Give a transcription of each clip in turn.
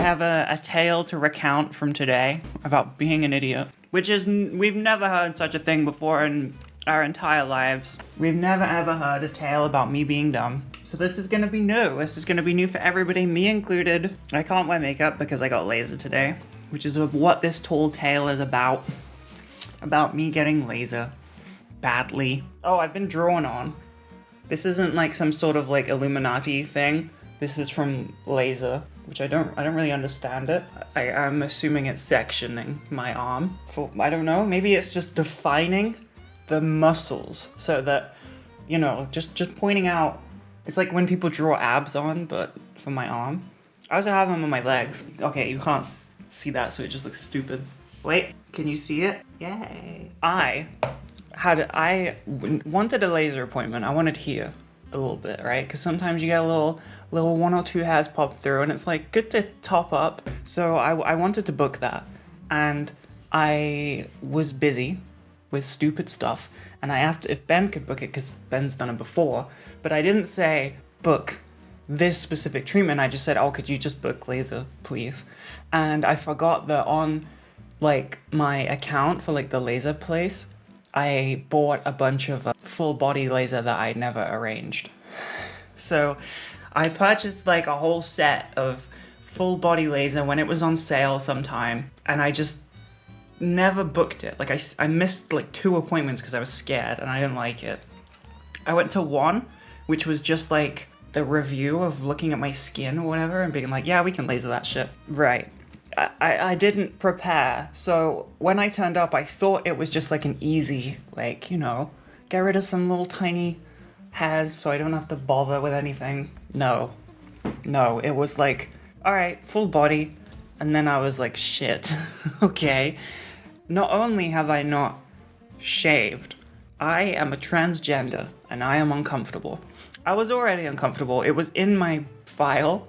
have a tale to recount from today about being an idiot, which is, we've never heard such a thing before in our entire lives. We've never ever heard a tale about me being dumb. So this is gonna be new. This is gonna be new for everybody, me included. I can't wear makeup because I got laser today, which is what this tall tale is about. About me getting laser. Badly. Oh, I've been drawn on. This isn't like some sort of like Illuminati thing. This is from laser, which I don't really understand it. I'm assuming it's sectioning my arm. I don't know, maybe it's just defining the muscles so that, you know, just pointing out. It's like when people draw abs on, but for my arm. I also have them on my legs. Okay, you can't see that, so it just looks stupid. Wait, can you see it? Yay. I wanted a laser appointment. I wanted here a little bit, right? Because sometimes you get a little 1 or 2 hairs pop through, and it's like good to top up. So I wanted to book that, and I was busy with stupid stuff, and I asked if Ben could book it because Ben's done it before, but I didn't say book this specific treatment. I just said, oh, could you just book laser, please? And I forgot that on like my account for like the laser place, I bought a bunch of full body laser that I never arranged. So I purchased like a whole set of full body laser when it was on sale sometime, and I just never booked it. Like I missed like 2 appointments because I was scared and I didn't like it. I went to one, which was just like the review of looking at my skin or whatever and being like, yeah, we can laser that shit. Right. I didn't prepare, so when I turned up, I thought it was just like an easy, like, you know, get rid of some little tiny hairs so I don't have to bother with anything. No, it was like, all right, full body, and then I was like, shit, okay. Not only have I not shaved, I am a transgender, and I am uncomfortable. I was already uncomfortable. It was in my file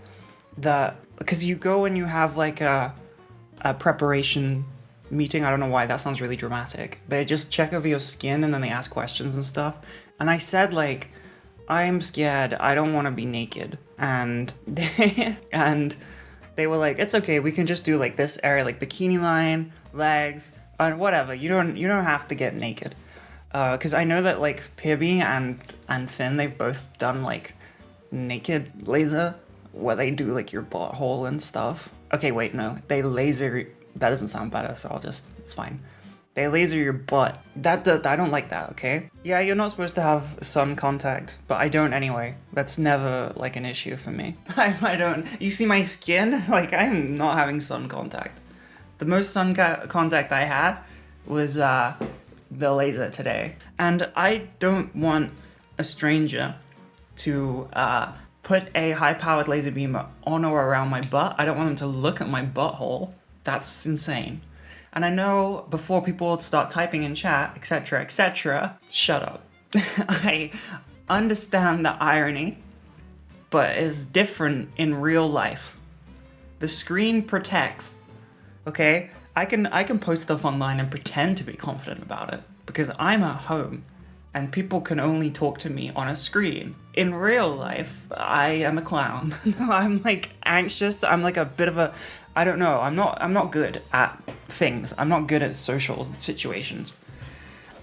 that, because you go and you have like a preparation meeting. I don't know why, that sounds really dramatic. They just check over your skin and then they ask questions and stuff. And I said like, I'm scared, I don't want to be naked. And they were like, it's okay, we can just do like this area, like bikini line, legs, and whatever. You don't have to get naked. Because I know that like Pibby and Finn, they've both done like naked laser, where they do like your butthole and stuff. Okay, wait, no. They laser, that doesn't sound better, so it's fine. They laser your butt. That I don't like that, okay? Yeah, you're not supposed to have sun contact, but I don't anyway. That's never like an issue for me. I don't, you see my skin? Like, I'm not having sun contact. The most sun contact I had was the laser today. And I don't want a stranger to put a high-powered laser beam on or around my butt. I don't want them to look at my butthole. That's insane. And I know before people start typing in chat, etc., shut up. I understand the irony, but it's different in real life. The screen protects, okay? I can post stuff online and pretend to be confident about it because I'm at home and people can only talk to me on a screen. In real life, I am a clown. I'm like anxious. I'm like a bit of a, I don't know. I'm not good at things. I'm not good at social situations.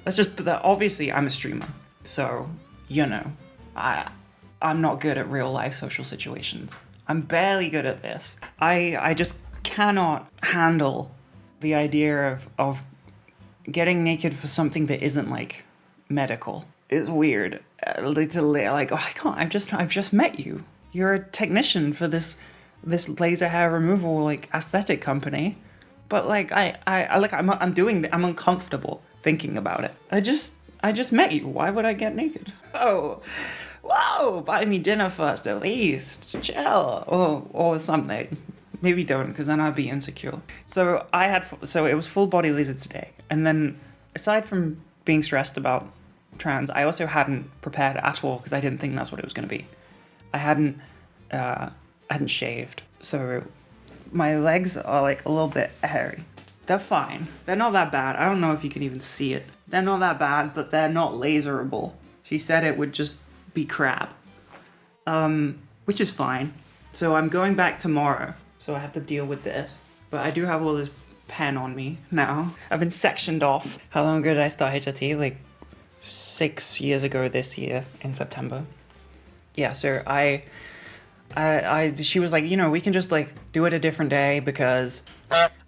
Let's just put that. Obviously, I'm a streamer, so you know, I'm not good at real life social situations. I'm barely good at this. I just cannot handle the idea of getting naked for something that isn't like medical. It's weird. It's like, oh, I can't. I've just met you. You're a technician for this laser hair removal like aesthetic company, but like I'm uncomfortable thinking about it. I just met you. Why would I get naked? Oh, whoa! Buy me dinner first, at least. Chill, or something. Maybe don't, because then I'd be insecure. So it was full body laser today, and then aside from being stressed about trans, I also hadn't prepared at all because I didn't think that's what it was going to be. I hadn't shaved, so my legs are like a little bit hairy. They're fine. They're not that bad. I don't know if you can even see it. They're not that bad, but they're not laserable. She said it would just be crap, which is fine. So I'm going back tomorrow. so I have to deal with this. But I do have all this pen on me now. I've been sectioned off. How long ago did I start HRT? Like 6 years ago this year in September. Yeah, so she was like, we can just like do it a different day, because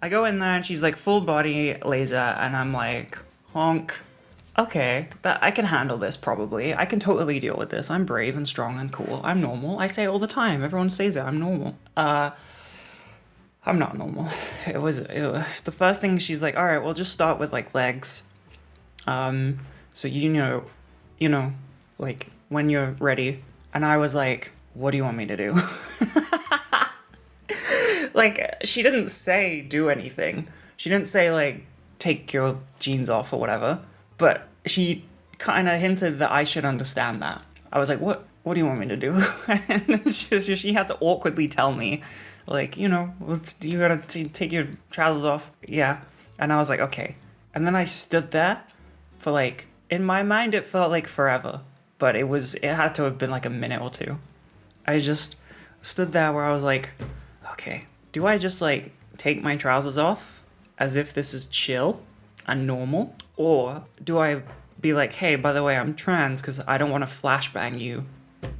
I go in there and she's like full body laser and I'm like, honk. Okay, that I can handle this probably. I can totally deal with this. I'm brave and strong and cool. I'm normal. I say it all the time. Everyone says it. I'm normal. I'm not normal. It was the first thing. She's like, all right, we'll just start with like legs. So you know, like when you're ready. And I was like, what do you want me to do? Like, she didn't say do anything. She didn't say like take your jeans off or whatever. But she kind of hinted that I should understand that. I was like, what do you want me to do? And she had to awkwardly tell me, like, you gotta take your trousers off. Yeah. And I was like, okay. And then I stood there for like, in my mind, it felt like forever. But it had to have been like a minute or two. I just stood there where I was like, okay, do I just like take my trousers off as if this is chill and normal? Or do I be like, hey, by the way, I'm trans because I don't want to flashbang you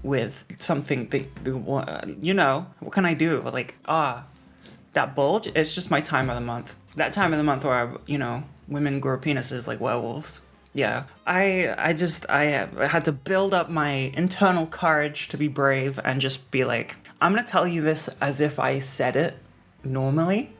with something that, what can I do? Like, that bulge, it's just my time of the month. That time of the month where, women grow penises like werewolves. Yeah, I had to build up my internal courage to be brave and just be like, I'm going to tell you this as if I said it normally.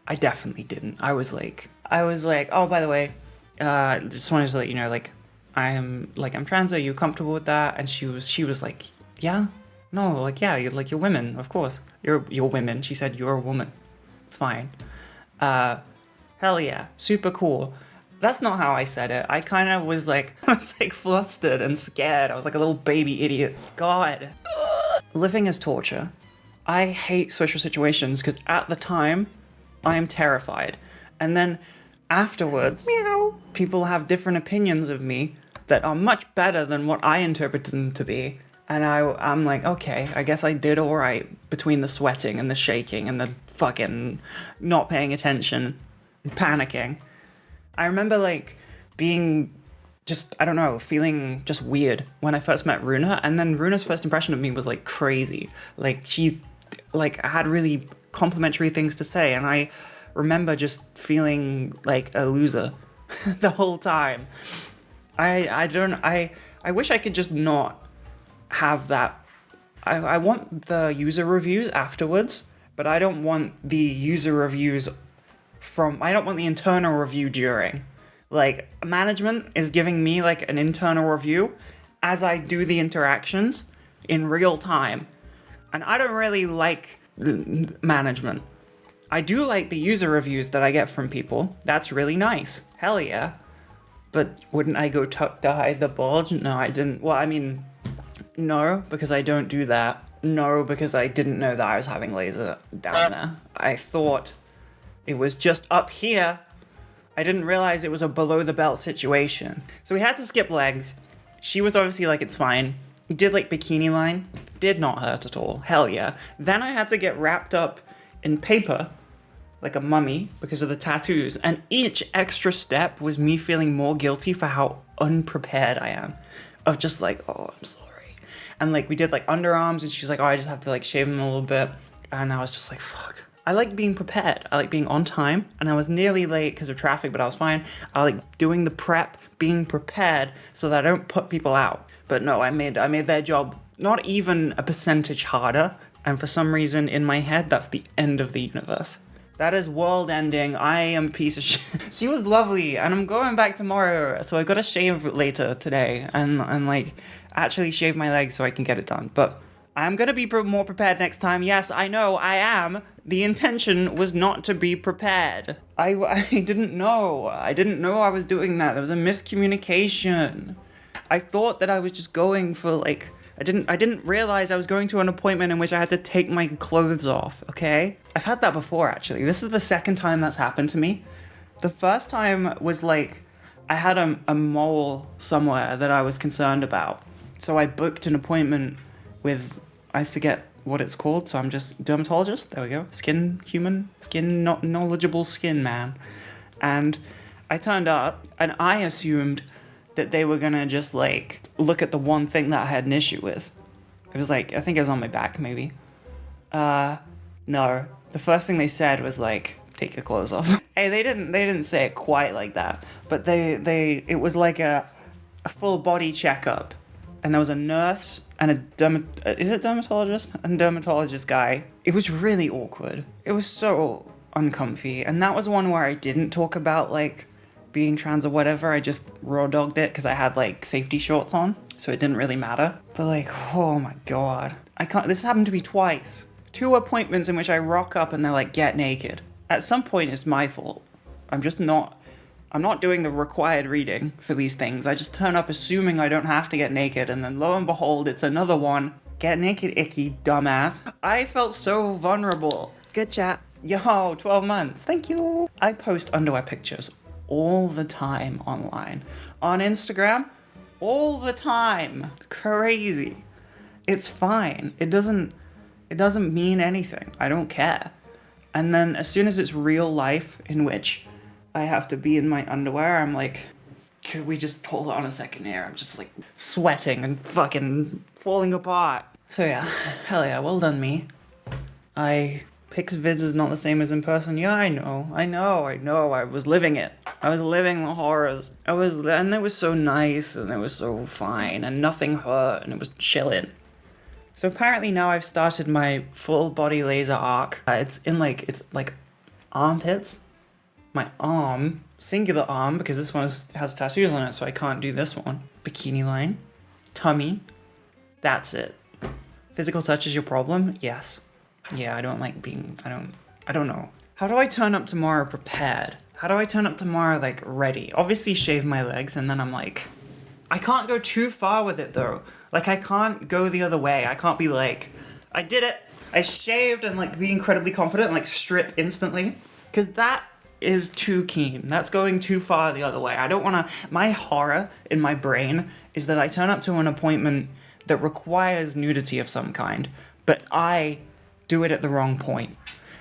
I definitely didn't. I was like, oh, by the way, just wanted to let you know, like, I'm trans. Are you comfortable with that? And she was like, yeah, no, like, yeah, you're women, of course. You're women. She said, you're a woman. It's fine. Hell yeah, super cool. That's not how I said it. I kind of was like, flustered and scared. I was like a little baby idiot. God. Living is torture. I hate social situations because at the time, I am terrified. And then afterwards, people have different opinions of me that are much better than what I interpreted them to be. And I'm like, okay, I guess I did all right between the sweating and the shaking and the fucking not paying attention and panicking. I remember like being just, I don't know, feeling just weird when I first met Runa. And then Runa's first impression of me was like crazy. Like she had really complimentary things to say. And I remember just feeling like a loser the whole time. I wish I could just not have that. I want the user reviews afterwards, but I don't want the user reviews I don't want the internal review during. Like, management is giving me like an internal review as I do the interactions in real time. And I don't really like management. I do like the user reviews that I get from people. That's really nice. Hell yeah. But wouldn't I go tuck to hide the bulge? No, I didn't. Well, I mean, no, because I don't do that. No, because I didn't know that I was having laser down there. I thought it was just up here. I didn't realize it was a below the belt situation. So we had to skip legs. She was obviously like, it's fine. Did like bikini line. Did not hurt at all. Hell yeah. Then I had to get wrapped up in paper like a mummy because of the tattoos. And each extra step was me feeling more guilty for how unprepared I am. Of just like, oh, I'm sorry. And like we did like underarms and she's like, oh, I just have to like shave them a little bit. And I was just like, fuck. I like being prepared. I like being on time. And I was nearly late because of traffic, but I was fine. I like doing the prep, being prepared so that I don't put people out. But no, I made their job not even a percentage harder. And for some reason in my head, that's the end of the universe. That is world ending. I am a piece of shit. She was lovely and I'm going back tomorrow. So I got to shave later today and like actually shave my legs so I can get it done. But I'm going to be more prepared next time. Yes, I know, I am. The intention was not to be prepared. I didn't know. I didn't know I was doing that. There was a miscommunication. I thought that I was just going for like... I didn't realize I was going to an appointment in which I had to take my clothes off, okay? I've had that before, actually. This is the second time that's happened to me. The first time was like... I had a mole somewhere that I was concerned about. So I booked an appointment with... I forget what it's called, so I'm just dermatologist. There we go. Knowledgeable skin man. And I turned up, and I assumed that they were gonna just like look at the one thing that I had an issue with. It was like, I think it was on my back, maybe. No. The first thing they said was like, take your clothes off. Hey, they didn't say it quite like that, but it was like a full body checkup, and there was a nurse and a dermatologist guy. It was really awkward. It was so uncomfy, and that was one where I didn't talk about like being trans or whatever. I just raw dogged it because I had like safety shorts on, so it didn't really matter. But like, oh my god, I can't. This happened to me twice. 2 appointments in which I rock up and they're like, get naked. At some point, it's my fault. I'm not doing the required reading for these things. I just turn up assuming I don't have to get naked, and then lo and behold, it's another one. Get naked, Icky, dumbass. I felt so vulnerable. Good chat. Yo, 12 months. Thank you. I post underwear pictures all the time online. On Instagram, all the time. Crazy. It's fine. It doesn't mean anything. I don't care. And then as soon as it's real life in which I have to be in my underwear, I'm like, could we just hold on a second here? I'm just like sweating and fucking falling apart. So yeah, hell yeah, well done me. Pixvids is not the same as in person. Yeah, I know. I was living it. I was living the horrors. And it was so nice, and it was so fine, and nothing hurt, and it was chilling. So apparently now I've started my full body laser arc. It's like armpits. My arm, singular arm, because this one has tattoos on it, so I can't do this one. Bikini line, tummy, that's it. Physical touch is your problem? Yes. Yeah, I don't know. How do I turn up tomorrow prepared? How do I turn up tomorrow, like, ready? Obviously shave my legs, and then I'm like, I can't go too far with it, though. Like, I can't go the other way. I can't be like, I did it, I shaved, and, like, be incredibly confident and, like, strip instantly. Because that is too keen. That's going too far the other way. I don't want to... My horror in my brain is that I turn up to an appointment that requires nudity of some kind, but I do it at the wrong point.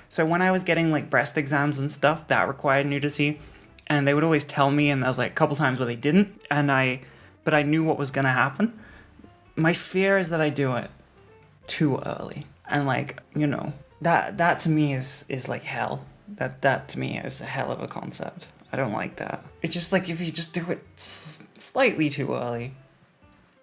So when I was getting, like, breast exams and stuff, that required nudity, and they would always tell me, and there was, like, a couple times where they didn't, but I knew what was going to happen. My fear is that I do it too early. And, like, you know, that to me is like hell. That to me is a hell of a concept. I don't like that. It's just like if you just do it slightly too early,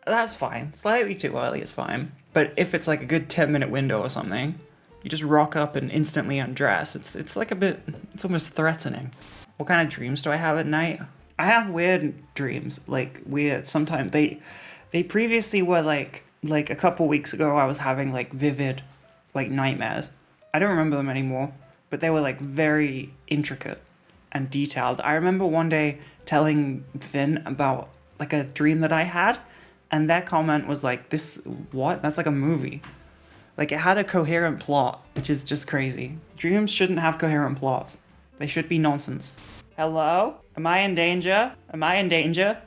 that's fine. Slightly too early is fine. But if it's like a good 10-minute window or something, you just rock up and instantly undress. It's like it's almost threatening. What kind of dreams do I have at night? I have weird dreams. Like weird. Sometimes they previously were like a couple weeks ago I was having like vivid like nightmares. I don't remember them anymore, but they were like very intricate and detailed. I remember one day telling Finn about like a dream that I had, and their comment was like, what? That's like a movie. Like it had a coherent plot, which is just crazy. Dreams shouldn't have coherent plots. They should be nonsense. Hello? Am I in danger? Am I in danger?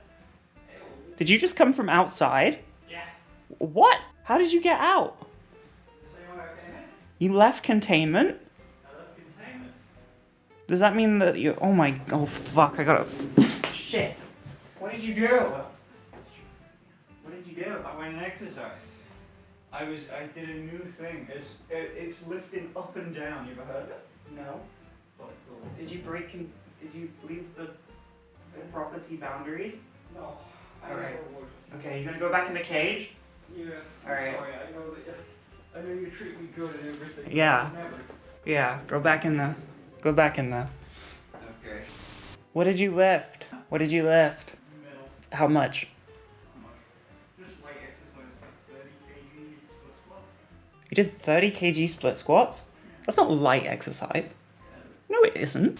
Did you just come from outside? Yeah. What? How did you get out? The same way I came in. You left containment? I left containment. Does that mean that you... Oh, fuck, I gotta... Shit. What did you do? What did you do? I went and exercised. I did a new thing. It's lifting up and down. You ever heard of it? No. Did you leave the property boundaries? No. Alright. Okay, you gonna go back in the cage? Yeah. Alright. Sorry, I know you treat me good and everything. Yeah. Never. Yeah, go back in the... Okay. What did you lift? Middle. How much? Just light exercise, like 30 kg split squats. You did 30 kg split squats? That's not light exercise. No, it isn't.